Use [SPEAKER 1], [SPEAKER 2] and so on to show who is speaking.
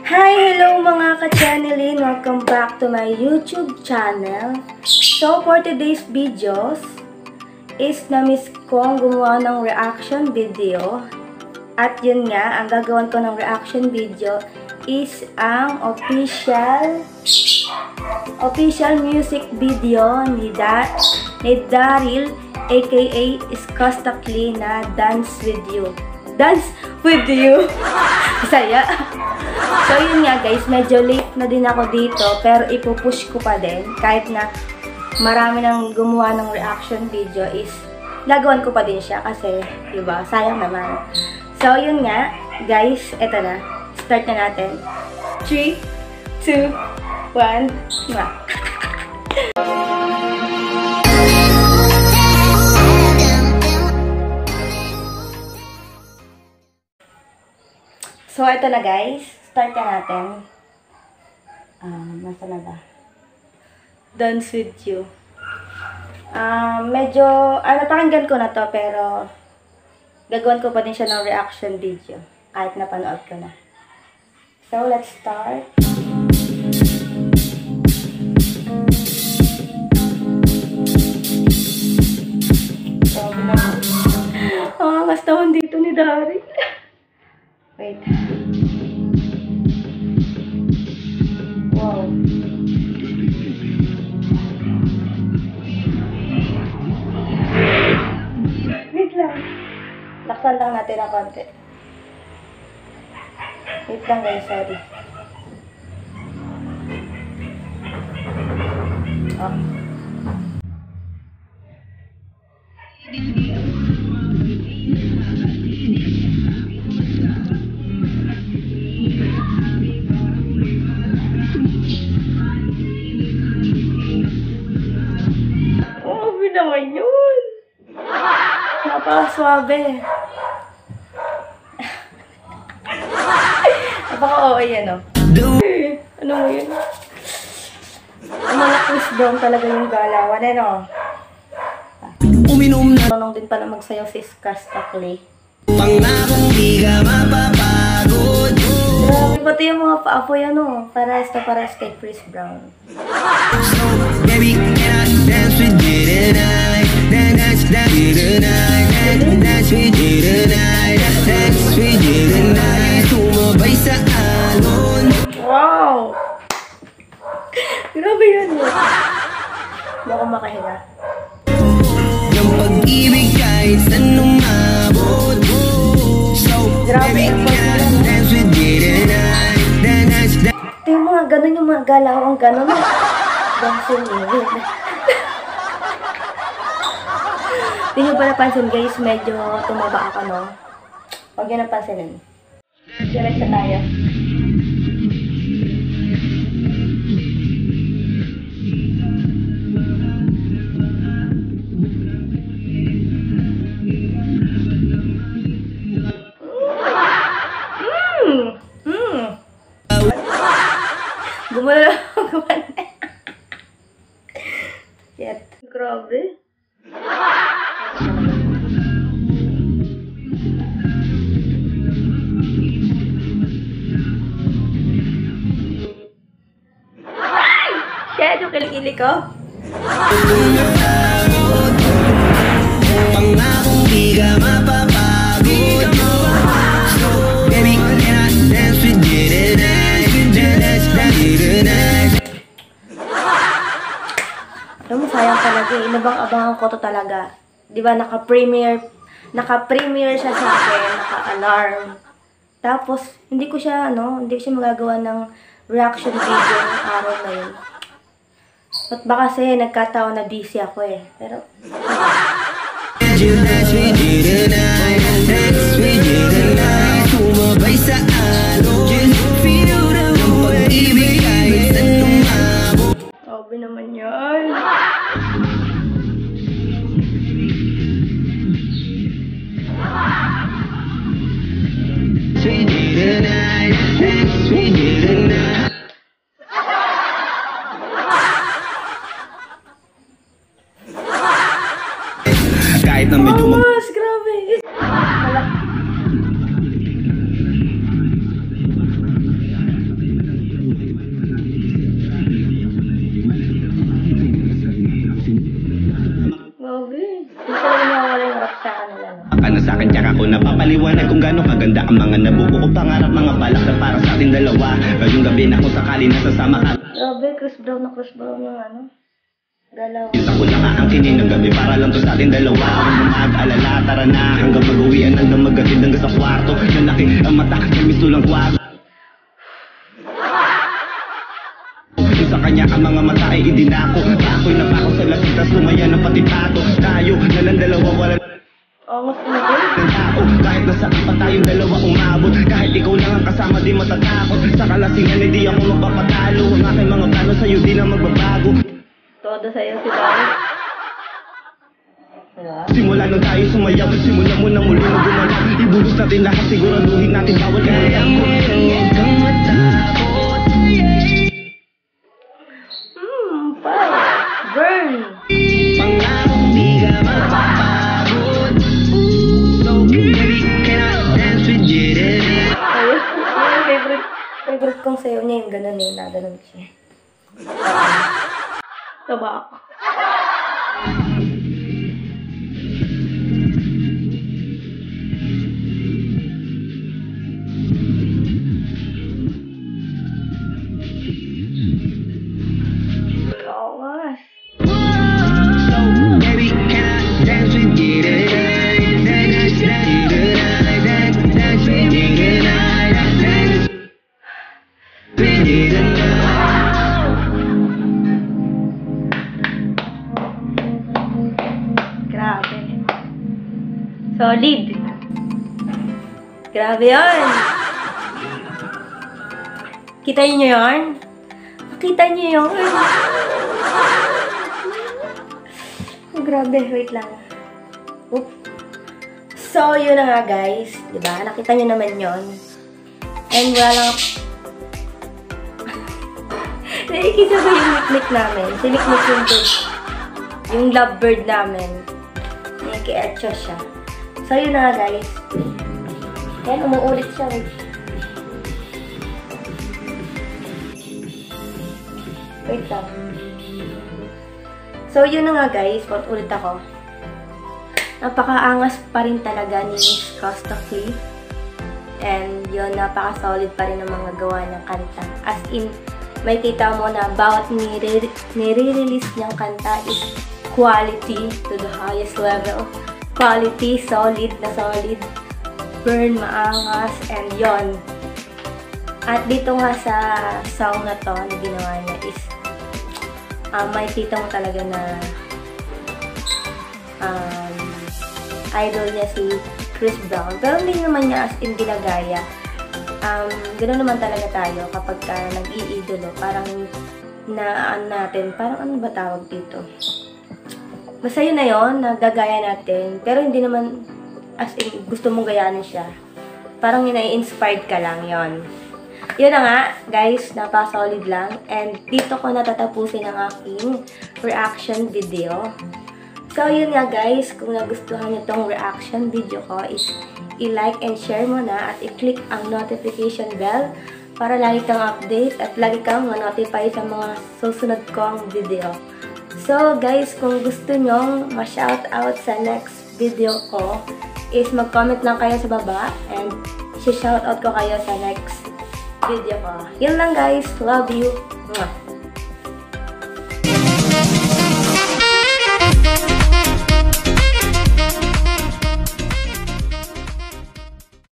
[SPEAKER 1] Hi! Hello mga ka-channelin! Welcome back to my YouTube channel. So, for today's videos is na-miss kong gumawa ng reaction video. At yun nga, ang gagawin ko ng reaction video is ang official music video ni Daryl aka Skostakli na Dance With You. Dance With You! Saya! So yun nga guys, medyo late na din ako dito pero ipupush ko pa din kahit na marami nang gumawa ng reaction video is gagawin ko pa din siya kasi diba, sayang naman. So yun nga guys, eto na. Start na natin. 3, 2, 1, mwah! So, ito na guys. Start na natin. Nasa na ba? Dance With You. Medyo, napakinggan ko na to, pero gagawin ko pa din siya ng reaction video. Kahit napanood ko na. So, let's start. Ang astawan dito ni Daryl. Wait. Wow. Wait lang. Laksan lang natin ang konti. Wait lang guys, sorry. Oh. Naman yun. Napaka-swabe. Napaka-OA yan, oh. Ano mo yun? Malakas doon talaga yung galawan, ano? Tanong din pala magsayaw si Skostakli.
[SPEAKER 2] Pangakong di ka mapapagod.
[SPEAKER 1] Grabe, pati yung mga paapoy, ano? Pares kay Chris Brown.
[SPEAKER 2] So, baby, can I dance with you tonight? Dance with you tonight. Dance with you tonight. Dance with you tonight. Tumabay sa alon.
[SPEAKER 1] Wow! Grabe yun, eh. Hindi ako makahinga.
[SPEAKER 2] Yung pag-ibig kahit saan umabot. So, baby, can I dance with you tonight? Dance.
[SPEAKER 1] Ito yung mga ganun, yung mga galawang ganun. Dancing yun. Hindi nyo ba napansin guys, medyo tumaba ako, no? Huwag nyo napansinin. Diretso tayo. Gumala lang ako. Yet. Grabe. Shit, yung kilikili ko.
[SPEAKER 2] Pangakong di ka mapapagod. Baby, can I dance with you tonight? Dance with you tonight.
[SPEAKER 1] Alam mo, sayang talaga eh. Inabang-abangan ko to talaga. Di ba, naka-premiere siya sa akin, naka-alarm. Tapos, hindi ko siya magagawa ng reaction video ng araw na yun. At baka kasi nagkataon na busy ako eh. Pero,
[SPEAKER 2] Dance with you tonight. Dance with you tonight. Tumabay sa alon. Feel the pag-ibig kahit saan umabot.
[SPEAKER 1] grabe naman yan.
[SPEAKER 2] With you tonight. Dance with you tonight. Kahit na medyo
[SPEAKER 1] grabe.
[SPEAKER 2] ating dalawa. Ngayong gabi na kung sakali nasasama ka.
[SPEAKER 1] Grabe, Chris Brown ng ano. Galaw.
[SPEAKER 2] Ako lang aangkinin ng gabi para lang to sa ating dalawa. Huwag mo mag-alala, tara na. Hanggang mag-uwian ng damagatid hanggang sa kwarto. Lalaki ang mata, namisto lang kwarto. Sa kanya ang mga mata ay idinako. Ako'y napako sa lasitas, lumaya ng pati pato. Tayo na lang dalawa, wala
[SPEAKER 1] Angas mo din.
[SPEAKER 2] ng tao. Kahit nasaan pa tayong dalawa umabot. Kahit ikaw lang ang kasama, di matatakot. Sa kalasingan, hindi ako magpapatalo. Ang aking mga plano sa'yo, di na magbabago.
[SPEAKER 1] Todo sa'yo si Daryl. Diba?
[SPEAKER 2] Simula nung tayo sumayaw, simula mo na muli na gumalaw. Ibulos natin lahat, siguraduhin natin bawat kaya mo. Huwag kang matakot.
[SPEAKER 1] Fire. Burn.
[SPEAKER 2] Pangakong di ka magpapagod. So, baby, can I dance with you today?
[SPEAKER 1] Ayun. Yung favorite kong sayo niya yung ganun eh. Naganon siya. Taba. Kawas.
[SPEAKER 2] So, baby, can I dance with you today? Dance with you tonight. Dance with you tonight. Dance with you tonight.
[SPEAKER 1] Grabe. Solid. Grabe yun. Kita niyo yun? Kita niyo yun? Oh, grabe. Wait lang. Oop. So, yun na nga guys. Diba? Nakita niyo naman yun. And wala lang... Nakikita ba yung niknik namin? Siniknik yung bird. Yung lovebird namin. Naki-etcho siya. So, yun na nga guys. Yan, umuulit siya. Wait lang. So, yun na nga guys. Ulit ako. Napaka-angas pa rin talaga ni Miss Costacli. And yun, napaka-solid pa rin ang mga gawa ng kanta. As in, may kita mo na bawat nire-release niyang kanta is quality to the highest level. Quality, solid na solid. Burn, maangas, and yon. At dito nga sa song na to, na ginawa niya is may kita mo talaga na idol niya si Chris Brown. Pero hindi naman niya as in ginagaya. Ganoon naman talaga tayo kapag nag-iidolo. Parang natin, parang ano ba tawag dito? Basta yun na yun, nagagaya natin. Pero hindi naman as in gusto mong gayanin siya. Parang ina-inspired ka lang yon. Yun na nga, guys, napaka-solid lang. And dito ko natatapusin ang aking reaction video. So, yun nga guys, kung nagustuhan niyo tong reaction video ko is i-like and share mo na at i-click ang notification bell para lagi kang update at lagi kang ma-notify sa mga susunod kong video. So, guys, kung gusto nyong ma-shoutout sa next video ko is mag-comment lang kayo sa baba and i-shoutout ko kayo sa next video ko. Yun lang guys. Love you. Mwah.